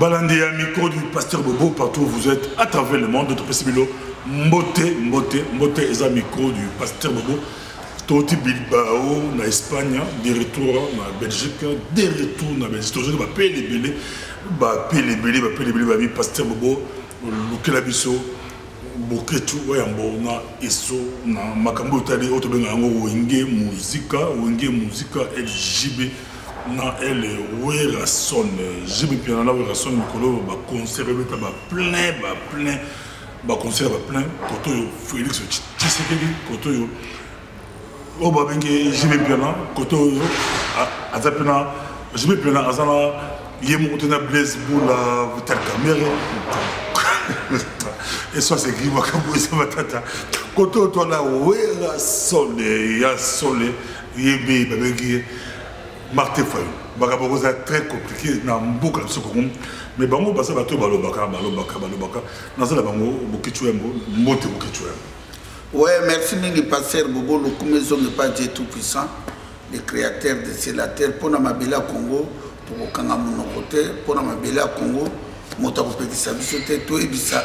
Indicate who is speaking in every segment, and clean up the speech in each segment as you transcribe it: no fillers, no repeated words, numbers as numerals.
Speaker 1: Balandi à micro du pasteur Bobo, partout où vous êtes, à travers le monde, notre Pessimilo, Mbote, et micro du pasteur Bobo, Toti Bilbao, en Espagne, des retours en Belgique, des retours en Belgique, toujours va payer les bélés, pasteur Bobo, Lukelabiso, Boketu, Wayambona, Eso, Makambo Tali, Otobengango, Wenge, musique, LGB. Na elle Werason j'ai bien là Werason Mikolo ba concert ba concert plein koto yo Félix Tshisekedi koto yo o ba benge j'ai bien là koto yo azapena j'ai bien là azana yemo tena Blaise Boula Vital Kamerhe et ça c'est qui Makambo ça batata koto to la Werason ya solé yebe ba benge Martin Fayou, Bagabogo c'est très compliqué dans beaucoup de choses, mais bango basa bato balobaka, dans la bango bokichuembo, mote bokichuembo.
Speaker 2: Ouais, merci mingi pasteur Bobo, le Kumezo n'est pas Dieu tout puissant, le créateur de ces la terre pour Namabela Congo, pour Kanga Monokote, pour Namabela Congo, Motako Sabisote, tout ebisa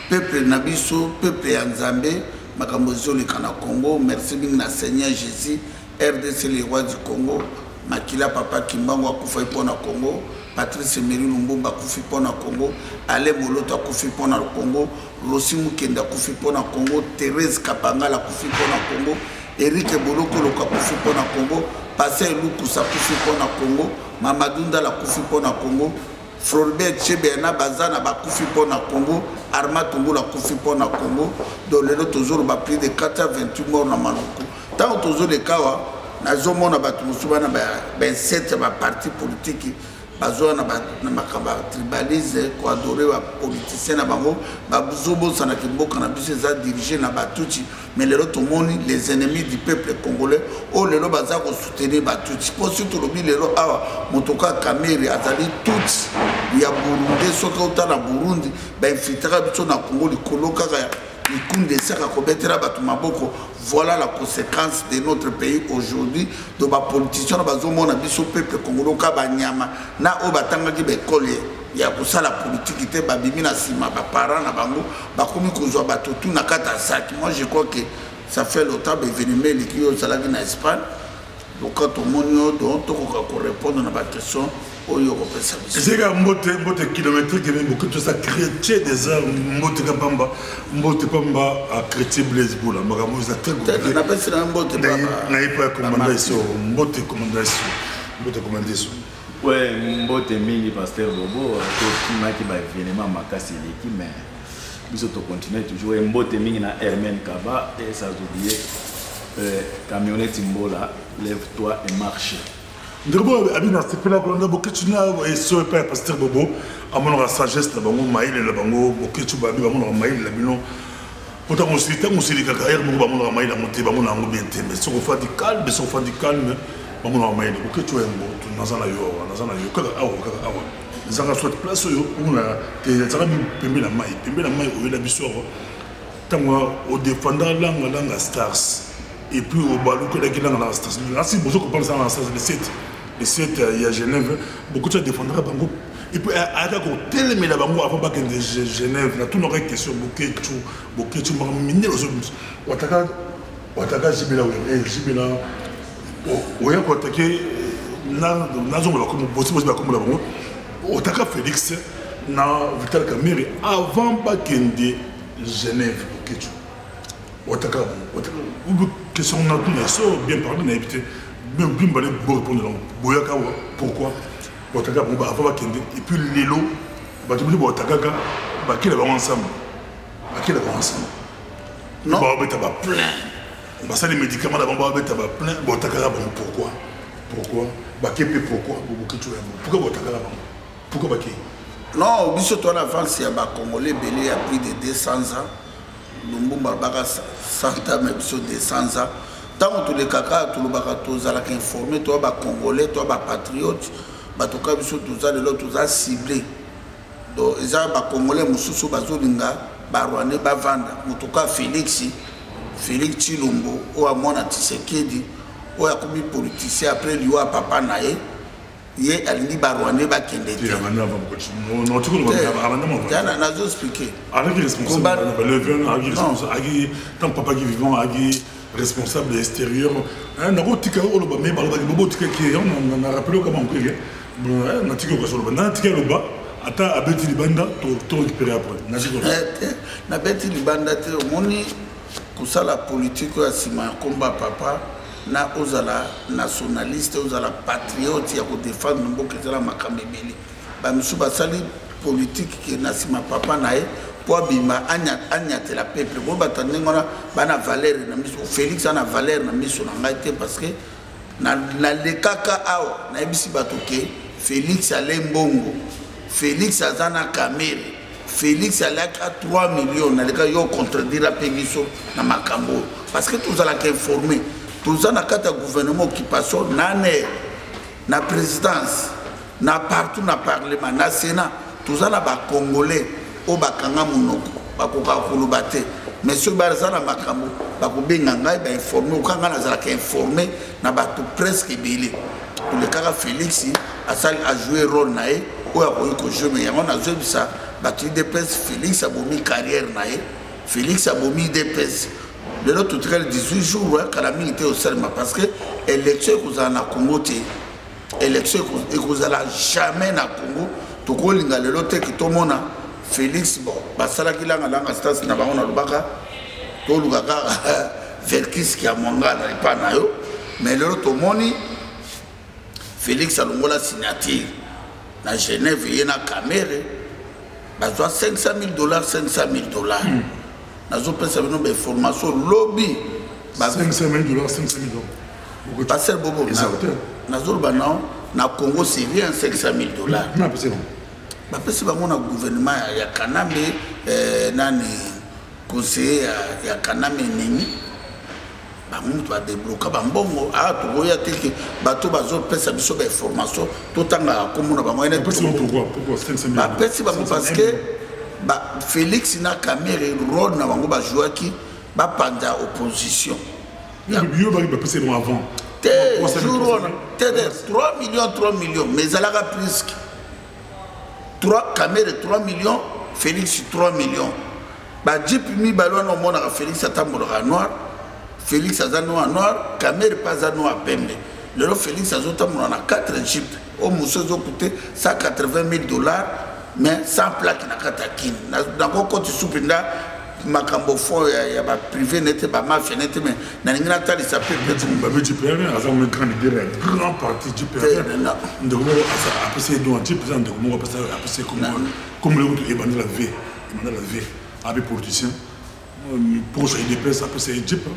Speaker 2: peuple Nabiso, peuple Anzambe, Makambozo le Kana Congo, merci mingi na Seigneur Jésus, RDC les rois du Congo. Makila Papa Kimbango a koufi pour na Congo, Patrice Emery Lumumba a koufi pour na Congo, Ale Moloto a koufi pour na Congo, Rossi Mukenda a koufi pour na Congo, Thérèse Kapangala a koufi pour na Congo, Eric Boloko a koufi pour na Congo, Passé Lukusa a koufi pour na Congo, Mamadunda a koufi pour na Congo, Floribert Chebena Bazana a koufi pour na Congo, Arma Tongo a koufi pour na Congo, dans le lot toujours a plus de 428 morts na Manoko. Tant toujours les cas nazomona bato musubana ba set ba parti politique bazona na makaba tribalisme ko adorer ba politicien na bango ba buzobo sana kimboka na biso za diriger na batuchi mais les autres moni les ennemis du peuple congolais o lelo baza ko soutenir batuchi pour surtout lobi lelo awa motoka Kamerhe azali tout ya Burundi soka utala Burundi ba infiltrer biso na Congo likoloka voilà la conséquence de notre pays aujourd'hui. De ma politicien, nous avons dit peuple congolais na obatanga ki bekole ya kusala politique te babimi na sima ba parents na bango ba komi kozwa bato tout na kata sac. Moi je crois que ça fait longtemps événement qui au salagi na Espagne. Donc quand on monte donc on répondre à ma question.
Speaker 1: C'est un mbote kilométrique et beaucoup de ça chrétien des arts mbote Kabamba mbote Pamba à chrétien Blaise Boula magamu za très compliqué.
Speaker 2: On appelle ça mbote Pamba.
Speaker 1: N'a pas commandation mbote commandation.
Speaker 3: Ouais mbote mingi pasteur Bobo tout qui va événement makasi l'équipe mais nous autres continuer toujours mbote mingi na Hermen Kaba et ça oublier camionnette Mbola lève-toi et marche.
Speaker 1: D'abord, Abina, c'est pas là qu'on a beaucoup de choses et sur le pasteur Bobo, à mon sagesse, la bango, maïl et la bango, beaucoup de choses, à mon maïl, la bilan. Pourtant, on s'est dit que carrière, mon maïl a monté, mon amour bien aimé. Mais si on fait du calme, mon maïl, beaucoup de choses, dans un ailleurs, les gens soit place, on a des amis, pembe la maille, où il a bis tant au défendant langue stars. Et puis au balou que les gens dans stars. Là, si vous comprenez ça dans stars, les 7 il y a Genève, beaucoup de gens défendront Bango. Et puis à tel mais la Bango avant que de Genève, là tout n'aurait question Boketu miner aux autres. Wataka Jibela Jibela ouais quoi attaquer na zone comme bosser comme la Bango. Wataka Félix na Vital Kamerhe avant Bakende Genève Boketu. Wataka question on a tout bien parlé n'a évité même bien balé pour répondre Boyaka pourquoi Wataka bon avant Bakende et puis Lelo ba tout bon Wataka ba qui va ensemble non ba beta ba plein ba ça les médicaments d'avant ba beta ba plein Wataka bon pourquoi ba kepe pourquoi Wataka bon pourquoi ba qui
Speaker 2: non biso toi en France il y a ba congolais belé à plus de 200 ans Lumumba baka 100 ans mais biso 200 ans. Tant que tous les caca, tout le bagatos à la informé, toi, bah congolais, toi, bah patriote, bah tout cas, biso tout ça, l'autre tout ça ciblé. Donc, ils ont bah congolais, moussou, bah zolinga, bah rwandais, bah vanda. En tout cas, Félix Chilombo, ou à mon Tshisekedi, ou à commis politicien après lui ou à papa naé, ye alingi barwande bakende te tana nazo expliquer
Speaker 1: avec responsable tant papa qui vivant agi responsable extérieur nako tika oloba mais baloba bobo tika ki on a rappelé comment on dit na tika ko solo na tika loba ata abeti libanda to récupérer après
Speaker 2: na beti libanda te moni kusala politique ya sima combat papa na ozala nationaliste ozala patriote ya ko défendre mboka ezala makambe beli ba misu basali politique ki na sima papa nae po bima anya te la peuple bo batande ngona bana valeur na misu Félix ana valeur na misu na ngai te parce que na le kaka awa na ebisi batoke Félix Alembongo Félix azana kamere Félix alaka 3 millions na leka yo contredire a pegiso na makambo parce que tous ala informé tous ana kata gouvernement occupation nane na présidence na partout na parlement na sénat tous ana ba congolais o bakanga munoko bakoka kuluba te monsieur barzana makambo bakobenga ngai ba informé okanga na zala ka informé na bato presque belé pour le cas Félix a joué rôle nae o ya ko jouer mais on a joué ça battu de presse Félix a bomi carrière nae Félix a bomi de presse de l'autre 18 jours quand la milité au Selma parce que élection que vous en a Congo te élection que vous allez jamais na Congo to ko linga le lote ki to mona Félix bon basala ki langa langa stas na bango na lubaka to lugaka verkis ki a mongala pa na yo mais le lote moni Félix a longola signature na Genève yena camere bazwa $500,000 $500,000 nazo pesa bino be formation lobby
Speaker 1: $500,000
Speaker 2: passer bobo nazo bana na Congo c'est rien $500,000
Speaker 1: na pesa
Speaker 2: ba pesa bango na gouvernement ya Kanambe nani conseiller ya Kanambe nini ba mutu a débloquer ba mbongo to ya teke bato bazo pesa biso ba formation to tanga ko mona bango ene
Speaker 1: pourquoi $500,000
Speaker 2: ba pesa bango parce que ba Félix na camere rôle na bango ba jouaki ba panda opposition
Speaker 1: ya bio ba pesa bon avant
Speaker 2: te jour on te 3 millions mais alaka plus 3 camere 3 millions Félix 3 millions ba jeep mi balwa no mona Félix atambola noir Félix azano noir camere pas azano a pembe le Félix azotambola na 4 jeep au musezo coûté $180,000 mais sans plaque na katakine na ko tu supinda makambo fo ya ba privé n'était pas mafia n'était mais na ngina tali ça peut être
Speaker 1: ba petit père azam me grand parti du père ndoko asa apese do anti président de mo apese apese comme le autre ebanda la vie avec politicien pour ça il déplace apese Egypte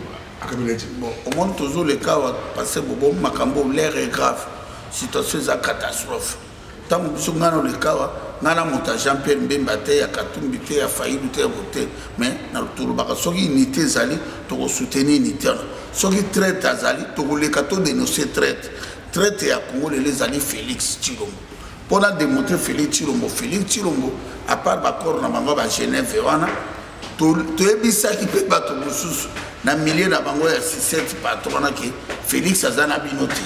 Speaker 1: akabela
Speaker 2: bon au monde toujours le cas passer bobo makambo l'air est grave situation est catastrophe tant que ngana le cas ngana monta Jean-Pierre Mbemba te ya Katumbi te ya Fayulu te ya Bote mais na retour baka soki unité zali to soutenir unité soki traite azali to le kato dénoncer traite ya Congo les ali Félix Tshilombo pour démontrer Félix Tshilombo à part ba corps na bango ba Genève wana to ebisa ki pe bato mususu na milliers na bango ya 6-7 patron ki Félix azana binote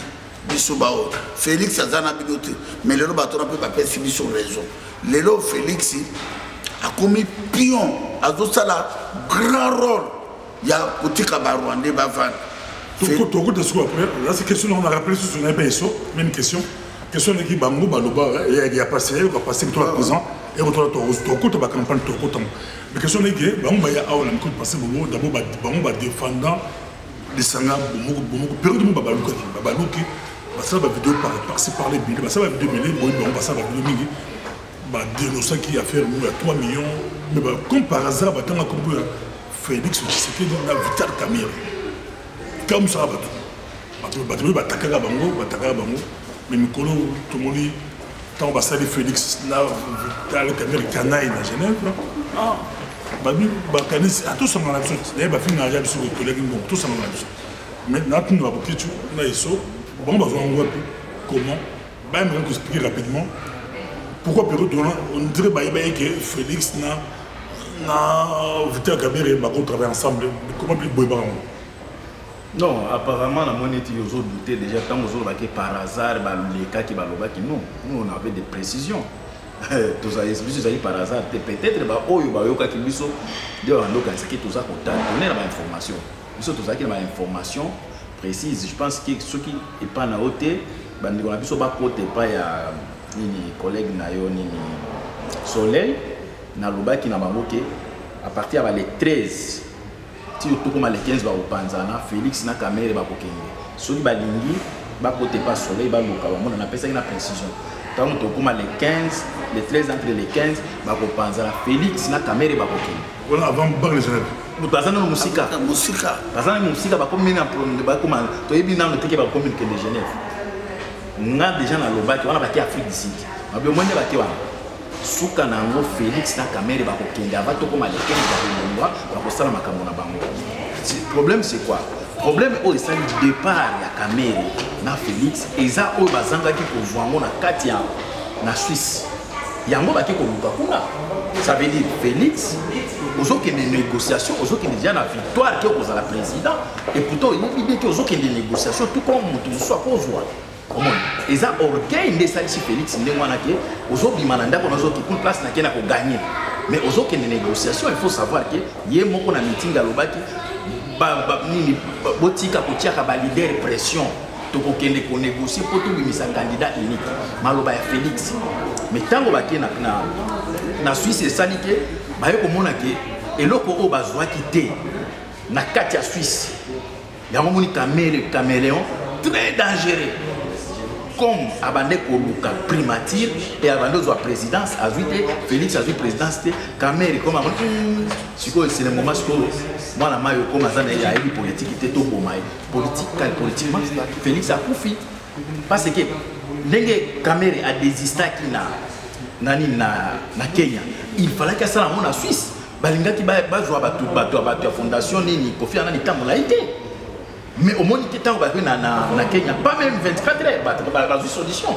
Speaker 2: bisubao Félix azana binote mais le bato na pe ba pesi biso raison lelo Félix a commis pion azosala grand rôle ya kotika ba Rwandais ba van
Speaker 1: Toko de soi après là c'est question on a rappelé sur un PSO même question qui bango baloba il y a passé tout à présent et retour Toko to ba campagne Toko tam mais question que bango ba ya awala ko passer d'abord bango ba défendant les sanga bomo période mo babaluki ça va vidéo par les billes ça va vidéo billes bon ça va vidéo mingi ba dénoncer qui a fait 3 millions mais comme par hasard ba tanga comme Félix Tshisekedi na Vital Kamerhe comme ça va takaka bango mais mikolo tomoni tant ba sali Félix na Vital Kamerhe canaille na Genève ah babi ba kanisi a tout ça na biso et ba fina ya biso collègue bon tout ça na biso maintenant nous va beaucoup na iso bon besoin comment bah me expliquer rapidement pourquoi on dirait que Félix na Vital Kamerhe va travailler ensemble comment plus boy
Speaker 3: Non, apparemment, la monnaie qui ont douté déjà, tant que par hasard, les cas qui nous on avait des précisions. Tout ça, par hasard, peut-être, information. Information précise. Je pense que ceux qui sont pas na côté, on a pas côté pas ya ni collègue nayo ni Soleil na lobaki na bangoke à partir les 13 ti tout comme les 15 ba opanzana Félix na Kamere ba kokenge. Soki balingi ba côté pas Soleil ba loka ba mona na pesa na précision. Tant to comme les 15, les 13 entre les 15 ba opanzana Félix na Kamere ba kokenge.
Speaker 1: Voilà avant par les Genève.
Speaker 3: Bazana musika bazana musika ba comme na ba comme to yebi na teke ba communiquer de Genève nga déjà na lobaki wana ba ki Afrique du Sud ba be monde ba ki wana suka na ngo Félix na Kamere ba kokende aba to comme les 15 ba ko sala makambo na bango. Le problème c'est quoi? Problème au c'est du départ ya Kamere na Félix eza o bazanga ki ko vwango na kati ya na Suisse yango ba ki ko luka kuna. Ça veut dire Félix aux autres des négociations, aux autres qui déjà la victoire qui est aux la président et pourtant il y a des aux autres des négociations tout comme tout soit pour voir. Et ça orgueil de ça ici Félix ne wana ke aux autres bimananda ko nazo ki pour place na kena ko gagner. Mais aux autres des négociations il faut savoir que yé moko na meeting à lobaki ba nini botika ko tia ka ba leader pression to ko kende ko négocier pour tout bimisa candidat unique maloba ya Félix. Mais tango ba ke na Suisse et sanike ba yo komona ke eloko o bazwa kité na kati ya Suisse ya moni caméléon très dangereux comme abandé ko luka primature et abandé zo présidence azuite Félix azuite présidence Kamere comme c'est le moment moi la mayo comme azana ya eli politique était to bomai politiquement Félix a profité parce que ndenge Kamere a désisté na Kenya il fallait que ça la Suisse balinga ki ba jouer bato fondation nini Kofi Annan temps la été mais au moins il temps na Kenya pas même 24 heures ba solution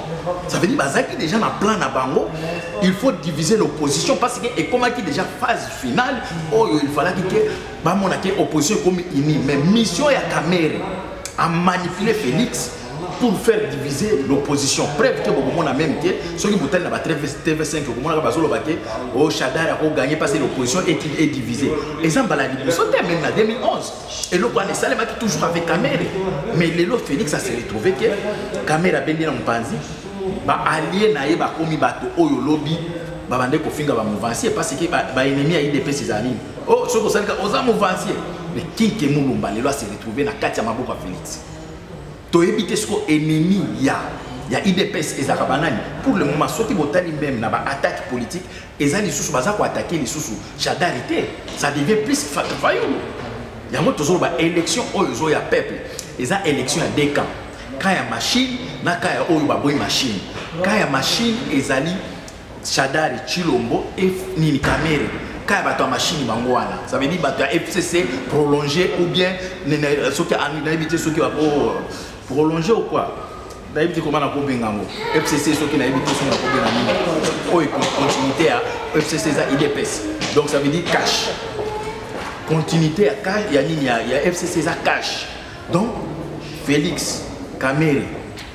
Speaker 3: ça veut dire bazaki déjà na plan na bango il faut diviser l'opposition parce que et comme qui déjà phase finale il fallait que ba mona ke opposition comme unie mais mission ya Kamere a manipuler Félix pour faire diviser l'opposition. Preuve que beaucoup a même que ceux qui votent dans la TV5, beaucoup de gens au Chadar a gagné parce que l'opposition est divisée. Et ça, c'était même en 2011. Et le Rwanda Salema qui toujours avec Kamere. Mais le Félix a se retrouvé que Kamere a béni dans le Panzi, allié naïe ba komi bato oyo lobby, bande ko finga ba mouvancier parce que ba ennemi a IDP ses amis. Oh, ce que ça veut dire mouvancier. Mais qui que Moulumba le s'est retrouvé dans Katia Maboko Félix. To éviter ce que ennemi il y a IDPS et Zakabanani pour le moment ceux qui botani même na ba attaque politique et ça les sous baza ko attaquer les sous chadarité ça devient plus faillot il y a toujours ba élection oyo ya peuple et ça élection à deux camps quand il y a machine na quand il y a oyo ba boy machine quand il y a machine ezali Chadari Chilombo et Nini Kamere quand il y a bato machine bango wana ça veut dire bato FCC prolongé ou bien ceux qui a évité ceux qui va prolonger ou quoi? D'ailleurs, comment on a coupé Ngango FCC, ceux qui n'ont évité ceux qui ont coupé Ngango. Oh, continuité à FCC, ça IDPS. Donc ça veut dire cash. Continuité à cash, il y a FCC, ça cash. Donc, Félix, Kamere,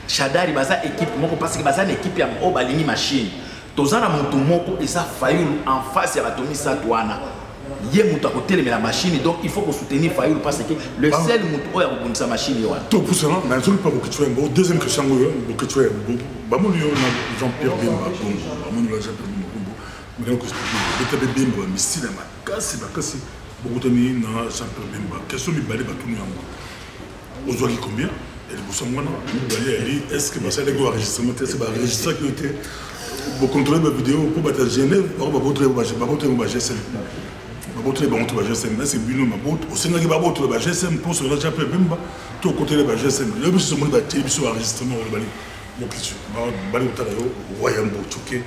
Speaker 3: Chadari, baza équipe, parce que baza une équipe, il y a une machine. Tozana monto moko et ça Fayoulou en face à la Tomi Satouana. Il y a la machine donc il faut qu'on soutenir Fayoulou parce que le seul mouton est sa machine.
Speaker 1: Tout pour cela, mais je ne sais pas que tu es bon. Deuxième question, que tu es bon. Jean-Pierre Bemba, Jean-Pierre Bemba. Question de Balé Batounou. Aujourd'hui combien? Est-ce que ça a été enregistrement? C'est un enregistrement qui était pour contrôler ma vidéo pour battre Genève, on va voter au GSM. C'est bien ma botte. Au Sénégal, on va voter au GSM pour se ranger après même tout côté de GSM. Le but c'est de faire télévision enregistrement au Bali. Mon question. Bali au Talayo, Royambo, Tchouké.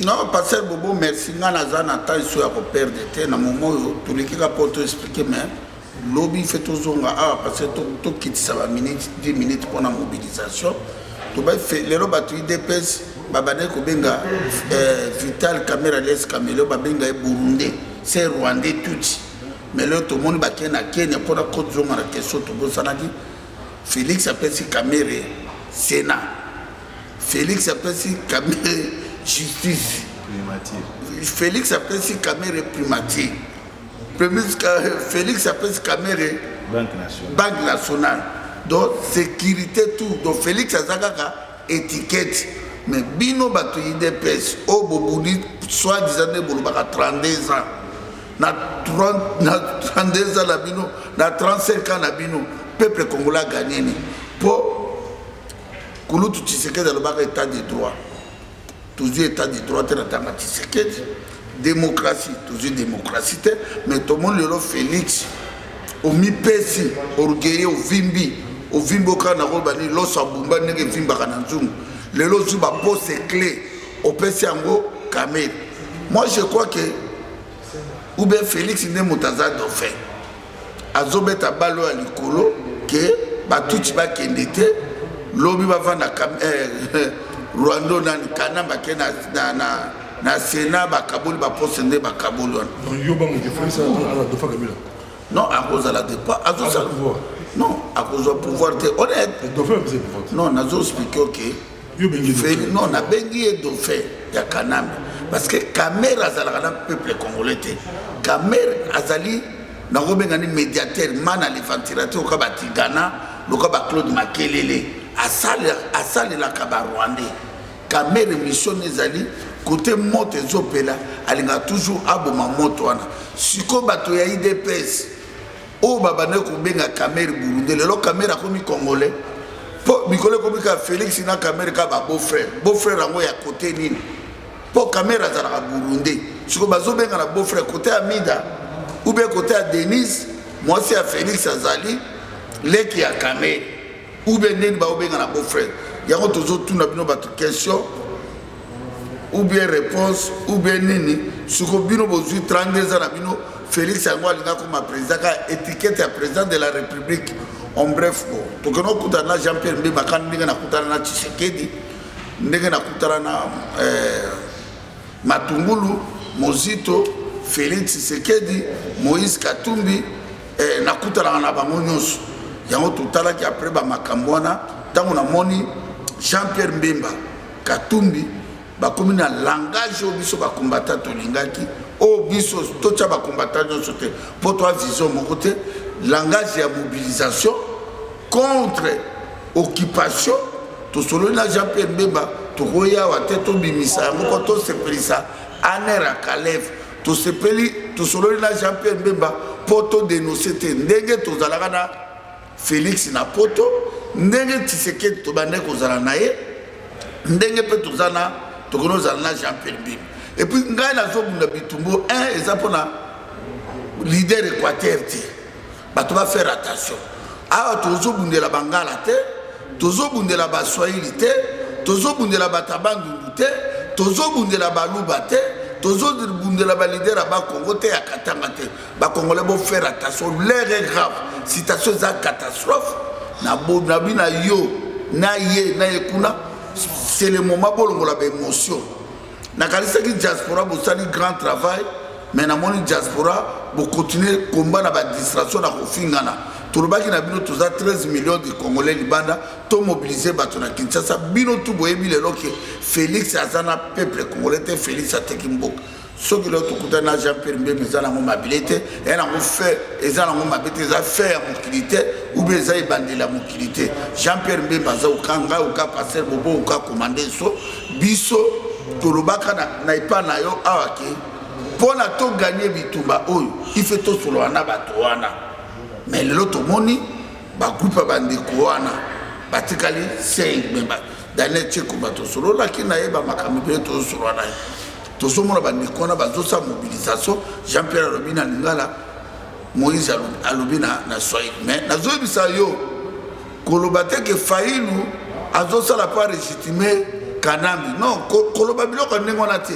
Speaker 2: Non, Pasteur Bobo, merci. Nazan a taille sur la perte de temps. À un moment, tous les qui rapportent pour expliquer, mais lobby fait toujours parce que tout quitte ça va 10 minutes pour la mobilisation. Tout va faire les robots IDPS. Babane Kobenga, Vital Kamere Les Kamelo, Babenga Burundi, c'est Rwandais tout. mais là tout le monde va Kenya pour la côte zone à la question tout le monde dit Félix appelle si Kamere Sénat, Félix appelle si Kamere justice, Félix appelle si Kamere primature, Félix appelle si Kamere Banque nationale, donc sécurité tout, donc Félix Azakaka étiquette, mais bino bato IDPS au bobouni soit disant de bolobaka 32 ans. Na 32 ans na bino, na 35 ans na bino, peuple congolais a gagné pour Kouloutou Tshisekedi le bas état de droit. Toujours état de droit dans la Tshisekedi. Démocratie, toujours démocratie, mais tout le monde le Félix au mi-pesi, orgueilleux, au vimbi, au vimboka na robani, l'os à bumba nege vimba kananzum. Le lot zuba pose clé au pesi ango kamel. Moi je crois que ou bien Félix n'est moutaza dauphin. Azobeta balo à l'icolo que batuchi ba kendete lobi ba vanda Rwando na kanamba ke na Sénat ba Kabul ba posende ba Kabul.
Speaker 1: Yo ba mo Félix ala dauphin Kabila.
Speaker 2: Non, à cause de la dépense, à cause pouvoir. Non, à cause du pouvoir. Honnête.
Speaker 1: Le dauphin c'est pouvoir.
Speaker 2: Non, on a expliqué ok. Non, on a bengi dauphin ya Kanam parce que Kamer azalaka peuple congolais. Kamer azali na robengani médiateur mana le ventilateur ko ba Tigana, le ko ba Claude Makelele, asali la kaba Rwandais. Kamer mission ezali côté moto ezopela alinga toujours aboma moto wana. Siko bato ya IDPS o babane ko benga Kamer Burundi lelo Kamer akomi congolais. Po mikole ko bika Félix na Kamer ka ba beau-frère ango ya côté nini. Po Kamer azala Burundi. Siko bazo benga na beau-frère côté Amida ou bien côté à Denise, moi c'est à Félix Azali, leki ya Kamer ou bien nini ba benga na beau-frère. Yango tozo tuna bino bato question ou bien réponse ou bien nini siko bino bozui 32 ans na bino Félix yango alinga comme président ka étiquette ya président de la République. En bref, to kono kutana Jean-Pierre Mbemba kan ndenge na kutana na Tshisekedi, ndenge na kutana na Matungulu, Mozito, Félix Tshisekedi, Moïse Katumbi, na kutana na bango nyonso. Yango tutala ki après ba makambwana, tango na moni Jean-Pierre Mbemba, Katumbi bakomi na langage au biso ba combattant to lingaki au biso to cha ba combattant nyonso te po to vision mon côté langage ya mobilisation contre occupation to solo na Jean-Pierre Mbemba to koya wa te to bimisa ngo to sepelisa anera Kalev to sepeli to solo na Jean-Pierre Mbemba poto dénoncer te ndenge to zalaka na Félix na poto ndenge Tshisekedi to bande ko zala na ye ndenge pe to zana to kono zala na Jean-Pierre Mbemba et puis ngai na zo bunda bitumbo un ezapona leader Équateur te bato va faire attention. Ah, tozo bundela bangala te, tozo bundela baswahili te, tozo bundela batabandu te, tozo bundela baluba te, tozo bundela balidera ba Congo te ya Katanga te. Ba Congolais vont faire attention. L'air est grave. Situation est une catastrophe. Na bina yo, na ye, na yekuna. C'est le moment où on a l'émotion. Na kalisa ki diaspora bosani grand travail. Mais na moni diaspora pour continuer combat na ba distraction na kofingana tolobaki na bino toza 13 millions de Congolais libanda to mobiliser bato na Kinshasa bino tout boyebi lelo ke Félix azana peuple congolais te Félix atekimboka soki lo tokuta na Jean-Pierre Mbemba ezana ngo mabilité et na ngo fait ezana ngo mabilité za faire mokilité ou bien za ibandela mokilité Jean-Pierre Mbemba za ukanga uka passer bobo uka commander so biso tolobaka na ipa na yo awaki pour la to gagner bitumba oyo il fait tout solo wana bato wana mais l'autre moni ba groupe bandeko wana batikali 5 memba Daniel Tcheko bato solo lakini na yeba makamibele to solo wana to somona bandeko wana bazosa mobilisation Jean-Pierre Alobina Lingala Moïse Alobina na Swahili mais nazo bisa yo kolobate ke Failu azosa la pas légitimer Kanambi non kolobabilo kanengona te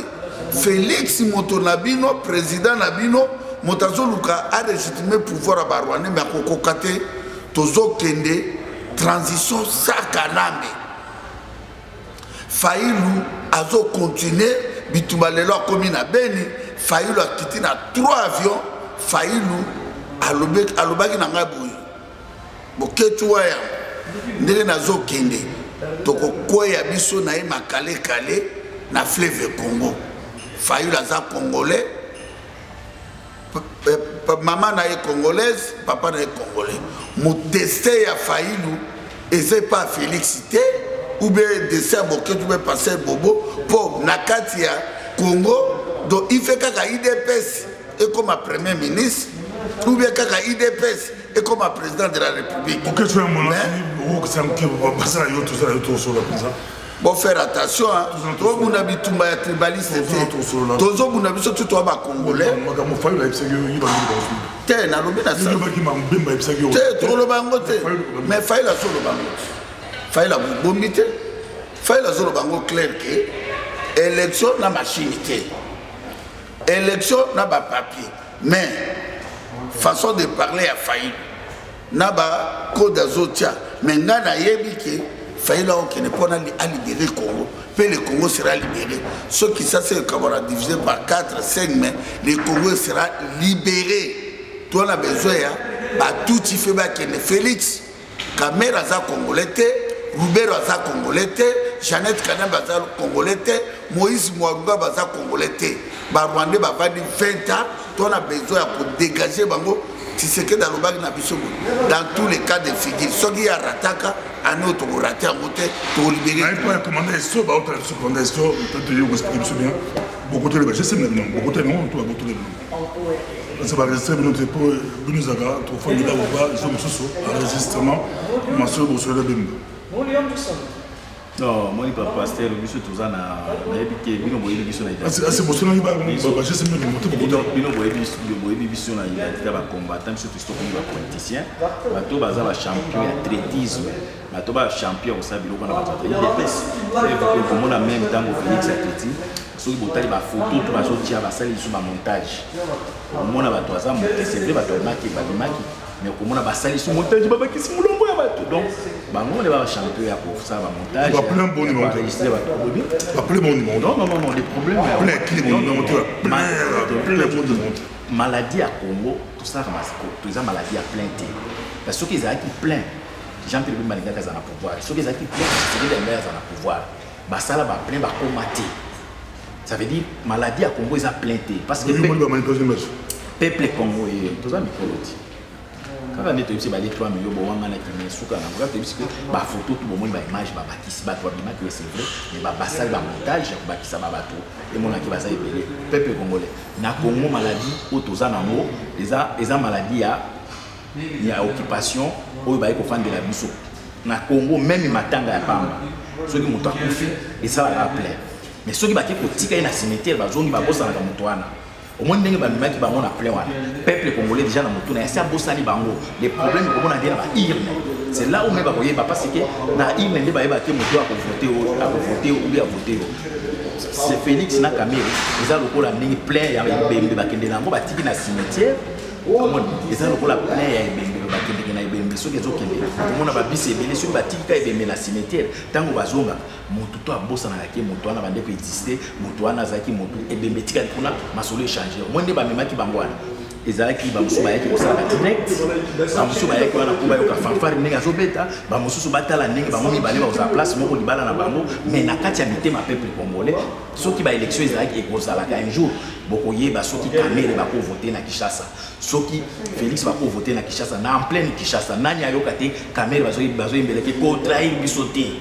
Speaker 2: Félix Motonabino, président Nabino, Motazo Luka a légitimé pouvoir à Barouane, mais à Kokokate, Tozo Kende, transition Sakaname. Faïlou, Azo continué, Bitoubalelo a commis na Beni, Faïlou a quitté na 3 avions, Faïlou, alobaki na ngai boye boketu waya ndenge nazokende tokokwea biso na ye makale na fleuve Congo. Fayulu aza congolais, maman na ye congolaise, papa na ye congolais. Mon destin ya Fayulu eze pas félicité ou bien destin boketu be passer bobo pour nakati ya Congo. Donc il fait kaka IDPS et comme premier ministre ou bien kaka IDPS et comme président de la République. Bon, faire attention, tout le monde a tribaliste. Tous les gens tout le Congolais. Mais faille la solo bango. Faille la bombité. Faille la solo bango clair que élection na machinité. Élection na ba papier. Mais façon de parler à faille. Na ba code azotia. Mais ngana yebiki. Fayulu qui n'est pas à libérer le Congo, puis le Congo sera libéré. Ce qui ça c'est comme on a divisé par 4, 5, mais le Congo sera libéré. Toi on a besoin, tout il fait que Félix, Kamer Aza Congolais, Roubert Aza Congolais, Jeannette Kanam Aza Congolais, Moïse Mouanga Aza Congolais, Rwandais va 20 ans, toi on a besoin pour dégager Bango. Si c'est que dans tous les cas de figure, ce qui a rattaqué, à notre raté à monter, pour libérer.
Speaker 1: Il faut commander ça, commander ça, peut-être vous expliquer bien. Beaucoup de gens, je sais maintenant, beaucoup de gens, toi, beaucoup de gens. Ça va rester notre pour nous avoir, trop fort, nous avons pas, ils sont sous enregistrement, ma soeur, vous serez bien.
Speaker 3: Non, moi, je ne pasteur, je suis tout ça, je suis
Speaker 1: c'est pour cela que je sais même que
Speaker 3: je suis combattant, je suis politicien, je suis champion d'athlétisme, je suis champion de l'IDPS. Comme on a même temps au Félix athlétisme, ceux qui ont des photos, tout le montage. On a c'est vrai, mais comme on a basali sur montage, donc, on est champion pour ça, montage.
Speaker 1: Pas plein bon numéro. Pas plein bon numéro.
Speaker 3: Non, des problèmes. Maladie à Congo, tout ça, tout ça, maladie à plein thé. Parce que ceux qui ont plein, Jean-Pierre Malika ont un pouvoir. Ceux qui ont plein, c'est les meilleurs ont un pouvoir. Basala va plein, va combattre. Ça veut dire maladie à Congo, ils ont plein thé. Parce que peuple congolais, tout ça, micro-loti. Quand on est ici, il y a 3 millions de gens qui sont là. On a des photos, tout le monde, des images, des images, c'est vrai, mais des montage, des bateaux. Et mon qui va s'appeler peuple congolais. Na Congo maladie, autozanamo, les maladies il y a occupation, où il va y avoir de la biso. Na Congo même il matanga ya pamba. Ceux qui m'ont accouché et ça va rappeler. Mais ceux qui va tika na cimetière, va zone va bossa na mutuana. Au moins, les gens qui ont appelé le peuple congolais déjà dans le bango. Les problèmes que l'on a dit, c'est là où on va voir parce que dans l'île, on va voter ou bien voter. C'est Félix na Kamere, ils ont le plein, il y a un cimetière. Ils ont le plein, ceux qui ont la cimetière, tant que bazonga, moto a bossé dans laquelle moto a bandé exister, moto a nazaki moto et bémétika kuna masolo changer. Moi ne ba même qui bangwana. Ezalaki ba musuba yaki kosala direct. Ba musuba yaki wana kuba yoka fanfare ninga zobeta, ba mususu batala ninga ba momi balé ba za place moko libala na bango, mais na kati ya mitema peuple congolais, ceux qui ba élection ezalaki ekozala un jour. Bokoye ba soki Kamere ba ko voter na Kinshasa. Soki Félix ba ko voter na Kinshasa na en pleine Kinshasa. Nani ayoka te Kamere ba zo imbeleke ko trahir bisoté.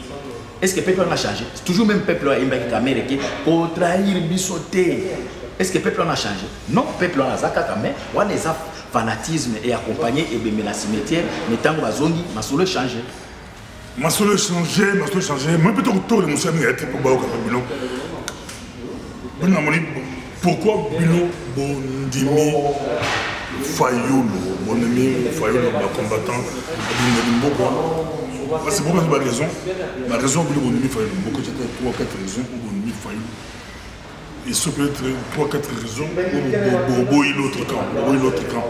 Speaker 3: Est-ce que le peuple a changé? C'est toujours le même peuple qui a Kamere qui pour trahir bisoté. Est-ce que le peuple a changé? Non, le peuple a zakata mais on a fanatisme et accompagné et bien la cimetière mais tant que bazongi masolo changé.
Speaker 1: Masolo changé. Moi plutôt que tout le monsieur a été pour Baoka Bilo. Pourquoi Bilo Bondimi Fayulu, mon ami Fayulu, combattant, c'est pourquoi j'ai ma raison. La raison pour Bondimi Fayulu, beaucoup c'était 3 ou 4 raisons pour Bondimi Fayulu. Et ça peut être 3 ou 4 raisons pour Bobo et l'autre camp.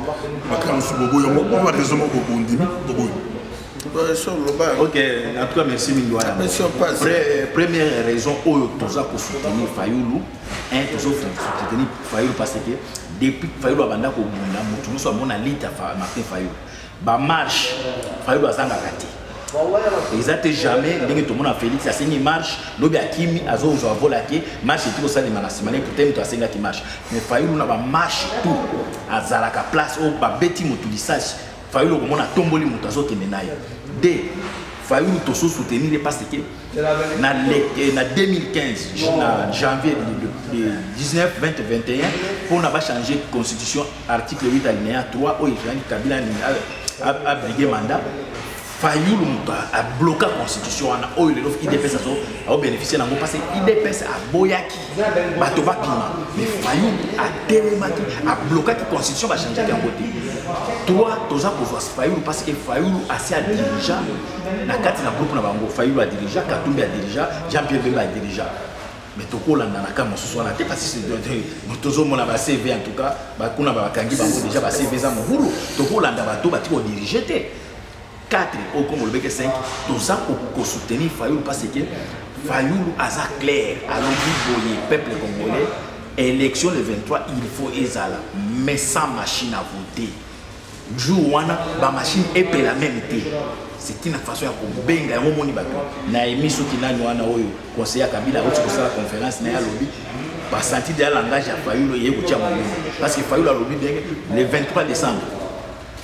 Speaker 1: Ma camp sous Bobo, il y a une raison pour Bondimi, Bobo.
Speaker 3: Ok, en tout cas, merci Mingouana. Première raison, où tu as soutenir Fayoulou, tu as soutenir Fayoulou parce que depuis Fayoulou a banda ko bunda, mutu muso amona lita Martin Fayoulou. Ba marche, Fayoulou a zanga kati. Exactement jamais, dès que tout le monde a Félix, a signé marche, l'obé a Kimi, a zo a volé, marche et tout ça de manasimane, pour t'aimer, tu as signé qui marche. Mais Fayoulou n'a pas marche tout, à Zalaka place, au Babeti Moutoulisage. Fayoulou a tomboli Moutazo Kemenaï. D. Fayoulou Tosso soutenir parce que en 2015, janvier 19, 20, 21, pour n'a pas changé de constitution, article 8 alinéa 3, où il y a Kabila a brigué mandat. Fayoulou a bloqué la constitution, où l'IDPS a bénéficié de parce que l'IDPS a boyaki, Batoba Pima. Mais Fayoulou a télémati, a bloqué la constitution, va changer de côté. Toi, tu as besoin de Fayoulou parce que Fayoulou a assez à diriger. Na kati na groupe na bango, Fayoulou a dirigé, Katumbi a dirigé, Jean-Pierre Bemba a dirigé. Mais tu as na kama soso na te parce que c'est toujours mon CV en tout cas, ba kuna ba kangi bango déjà ba CV za mohulu, tu as landa bato ba ti ko diriger te. 4 au Congo le bec 5, tu as ko soutenir Fayoulou parce que Fayoulou a ça clair, alors boyer peuple congolais, élection le 23, il faut ezala, mais sans machine à voter. Jour où la machine est la même été. C'est une façon de benga ya momoni bato. Na émission qui n'a wana oyo conseiller Kabila au sur la conférence na ya lobby ba senti de langage ya Fayoulou yé ko tia momoni parce que Fayoulou a lobby le 23 décembre.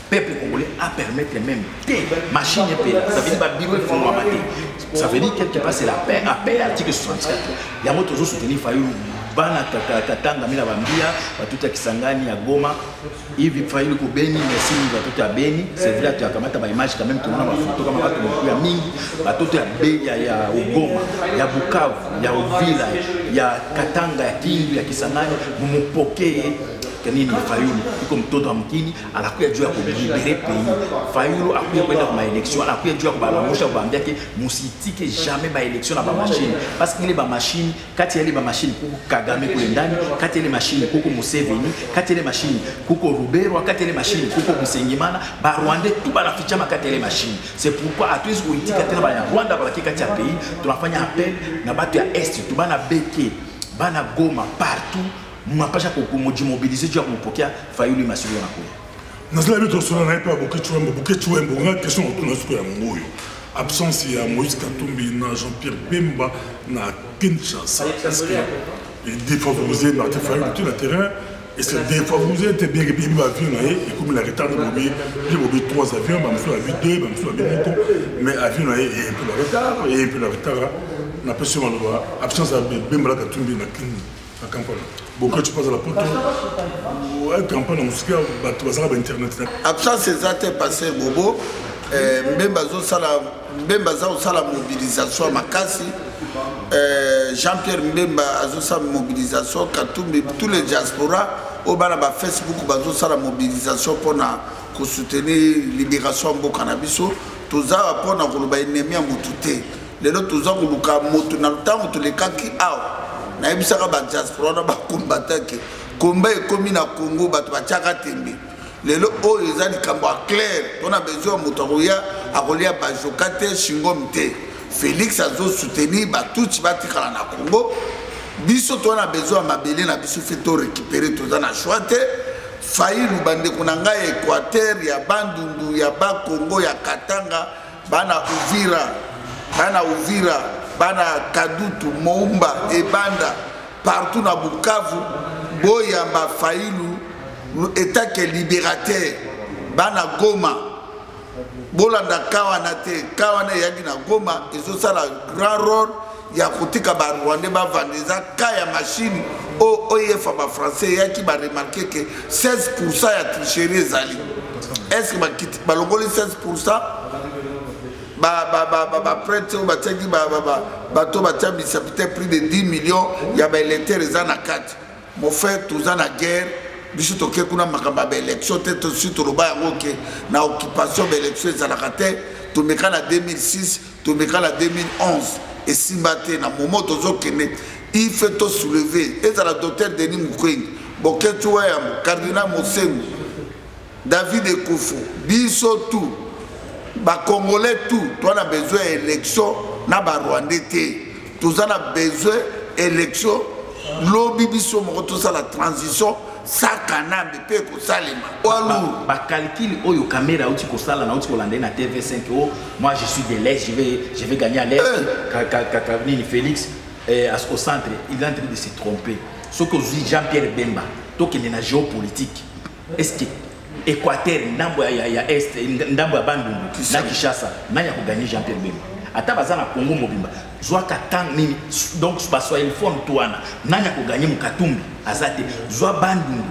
Speaker 3: Peuple congolais a permettre même des machines et ça veut dire ba bureau font mater. Ça veut dire quelque part c'est la paix appel article 64. Il y a moi toujours soutenir Fayoulou bana katanga mina bambia batuta Kisangani ya Goma hivi Fayoulou ko Beni merci batuta Beni c'est vrai tu as kamata ba image quand même tu mona ba photo kama watu mkuya mingi batuta ya Beni ya Goma ya Bukavu ya Uvira ya Katanga ya Kindu ya Kisangani mumupokee kanini Fayoulou iko mtoto wa mkini anakuya juu ya kulibere pays Fayoulou akuya kwenda kwa élection anakuya juu ya kubalangusha kuambia ke musitike jamais ba élection na ba machine parce que ile ba machine kati ya ile ba machine kuko Kagame kule ndani kati ya ile machine kuko Museveni kati ya ile machine kuko Rubero kati ya ile machine kuko Musengimana ba Rwanda tout banaficha makati ya ile machine c'est pourquoi atuwezi kuitika tena ba Rwanda ba kati ya pays tunafanya appel na batu ya est tu bana beke bana Goma partout mapasha mobiliser tu as kupokea Fayoulou masuli na kwa
Speaker 1: nazala bitu sona na pas beaucoup chouembo nga question autour na ya ngoyo absence ya Moïse Katumbi na Jean-Pierre Bemba na Kinshasa est-ce que il défavorisé Martin Fayoulou sur le terrain et c'est défavorisé était bien bien avion na et comme il a retardé Bobi 3 avions ba mfula 2 ba mfula Benito mais avion na et un peu de retard na personne na absence ya Bemba Katumbi na Kampala. Beaucoup tu passes à la poteau. Ouais, campagne en musique, tu vas à internet.
Speaker 2: Absence ces actes passés Bobo, même bazo sala mobilisation makasi. Jean-Pierre Mbemba azo sala mobilisation Katumbi tous les diaspora au bana ba Facebook bazo sala mobilisation pour na ko soutenir libération mboka na biso. Toza pour na ko ba ennemi ya mutute. Lelo toza ko luka moto na temps to le kaki aw. Na ebisaka ba diaspora na ba combattant ke combat ekomi na Congo bato batiaka tembe lelo oyo eza likambo clair on a besoin moto akoya akolia bajokate shingom te Félix azo soutenir batuti batikala na Congo biso to na besoin mabele na biso fait to récupérer to na choix te Fayoulou bande kunanga Équateur ya Bandundu ya ba Congo ya Katanga bana Uvira bana Kadutu, Moumba, Ebanda, partout dans Bukavu, Boyamba, Fayoulou, état qui est libérateur, bana Goma, Bolanda Kawanate, Kawana Yagina Goma, et ça le grand rôle, il y a Koutika Barwande, Vandeza, Kaya machine, OIF français, il y a qui va remarquer que 16% y a tricherie Zali. Est-ce que va le 16%? Prêtre ou peut-être plus de 10 millions, il y a des électeurs à 4. Mon frère, tous en la guerre, biso to kekuna makamba ba élection tete surtout roba yango na occupation ba élection za la kate to meka na 2006 to meka na 2011 et simbate na moment tozo kene il fait to soulever et la docteur Denis Mukwege boketu ya cardinal Mosengo David Ekofo biso tout ba Congolais tout, toi on a besoin d'élection, na ba Rwandais, tous on a besoin d'élection, lobby biso mo tout ça la transition, ça kana be ko salima. Walu
Speaker 3: ba calcul oyo caméra outi ko sala na outi ko landa na TV5 oh, moi je suis de l'Est, je vais gagner à l'Est. Kakavini Félix au centre, il est en train de se tromper. Ce que dit Jean-Pierre Bemba, donc il est dans la géopolitique. Est-ce que Équateur, Ndambo ya Est, Ndambo ya Bandundu, na Kinshasa, na ya gagner Jean-Pierre Bemba. Ata bazana Congo mobimba. Zwa katang nini donc baswa il faut ntoana. Na ya gagner Mukatumbi, azate. Zwa Bandundu,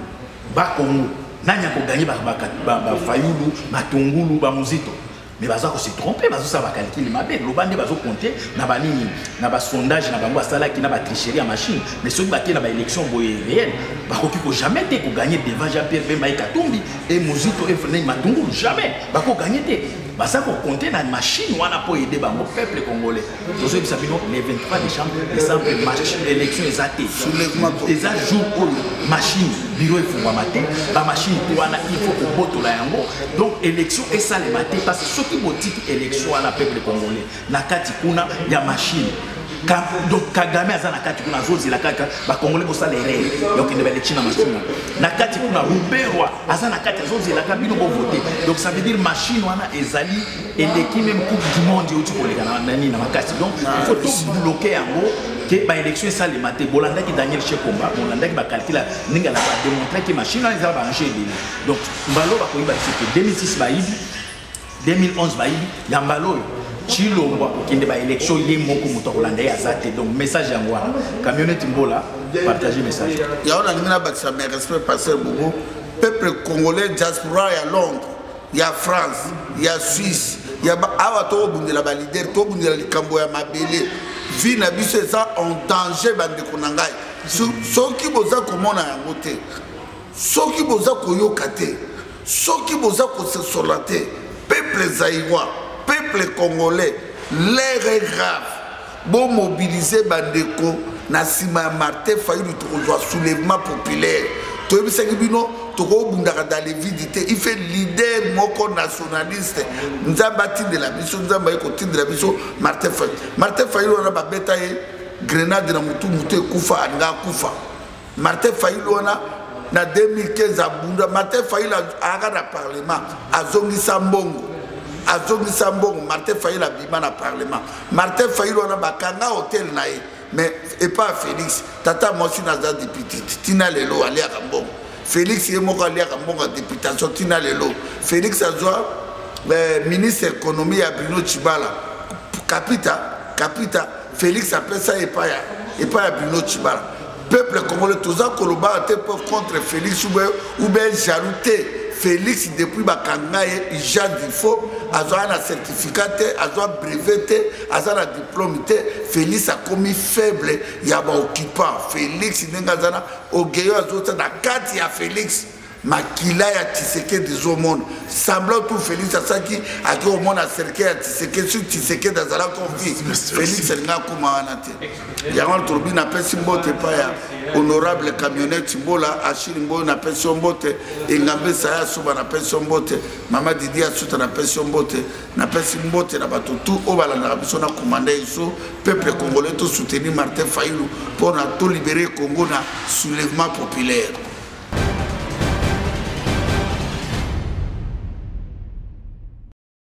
Speaker 3: ba Congo, na ya gagner ba Fayulu, Matungulu, ba Muzito. Mais bazo ko se tromper, bazo ça va calculer ma bête. Lobande bazo compter na ba nini, na ba sondage na bango sala ki na ba tricherie à machine. Mais ceux qui na ba élection boye réelle, ba ko jamais te ko gagner devant Jean-Pierre Bemba et Katumbi et Muzito et Frenay Matungulu jamais. Ba ko gagner te. Ba ça ko compter na machine wana pour aider bango peuple congolais. Tozo bi sabino les 23 décembre match élection exacte.
Speaker 2: Soulèvement
Speaker 3: des jours pour machine bureau il faut mater, ba machine wana il faut ko botola yango. Donc élection et ça les mater parce que qui motive élection à la peuple congolais na kati kuna ya machine donc Kagame aza na kati kuna zozi la kaka ba congolais ko sala erreur donc il devait élection na machine na kati kuna Ruberwa aza na kati zozi la kaka bino bo voter donc ça veut dire machine wana ezali et l'équipe même coupe du monde yo tiko leka na nani na makasi donc il faut tout bloquer yango que ba élection ça les mater bolanda ki Daniel Chekomba bolanda ki ba calcula ninga la ba démontrer que machine wana ezala ba encher donc mbalo ba ko iba que 2006 ba ibi 2011 baïbi yambalo chilomba kende ba élection ye moko moto kolanda ya zate donc message yango wana camionnette mbola partager message
Speaker 2: ya on a ngina bakisa mais respect passer Bobo peuple congolais diaspora ya Londres ya France ya Suisse ya awa to bundela ba leader to bundela likambo ya mabele vie na biso ça en danger bande konangai soki boza komona yango te soki boza koyoka te soki boza ko se solate peuple zaïrois, peuple congolais, l'air est grave. Bon mobiliser Bandeko, Nassima Martin Fayulu, tu soulèvement populaire. Tu as vu Bino, tu as dans les vidités. Il fait leader moko nationaliste. Nous avons bâti de la mission, nous avons bâti de la mission Martin Fayulu. Martin Fayulu, on a bâti grenade dans Moutou Koufa, Anga Koufa. Martin Fayulu, on a. Na 2015 à Bunda, Martin Fayulu a un parlement, à Zongi Sambongo, Martin Fayulu a bima na parlement. Martin Fayulu a bakanga hôtel nae, mais et pas Félix. Tata Mossi n'a pas député. Tina Lelo allé à Rambon. Félix est mort allé à Rambon en députation. Tina Lelo. Félix a joué ministre économie à Bruno Chibala. Capita. Félix a fait ça et pas à Bruno Chibala. Peuple congolais, tous les Koloba étaient contre Félix ou bien jalouté. Félix, depuis Bakangaye, il jade il faut, a un certificat, a un brevet, a un diplôme. Félix a commis faible, il y a un occupant. Félix, il y a un ogueyo, il y a Félix. Makila ya Tshisekedi des au monde. Semblant tout Félix Asaki a dit au monde à cerquer à Tshisekedi sur Tshisekedi dans la confiance. Félix Elga Koumaanate. Yaman Tourbin n'a pas si mbote pas honorable camionnette Simbola, Achille Mbo n'a pas si mbote, et Ngambe Saya Souba n'a pas si mbote, Mama Didi Asuta n'a pas si mbote, n'a pas si mbote, n'a pas tout au Balanabison a commandé ici, peuple congolais tout soutenir Martin Fayulu pour tout libérer Congo na soulèvement populaire.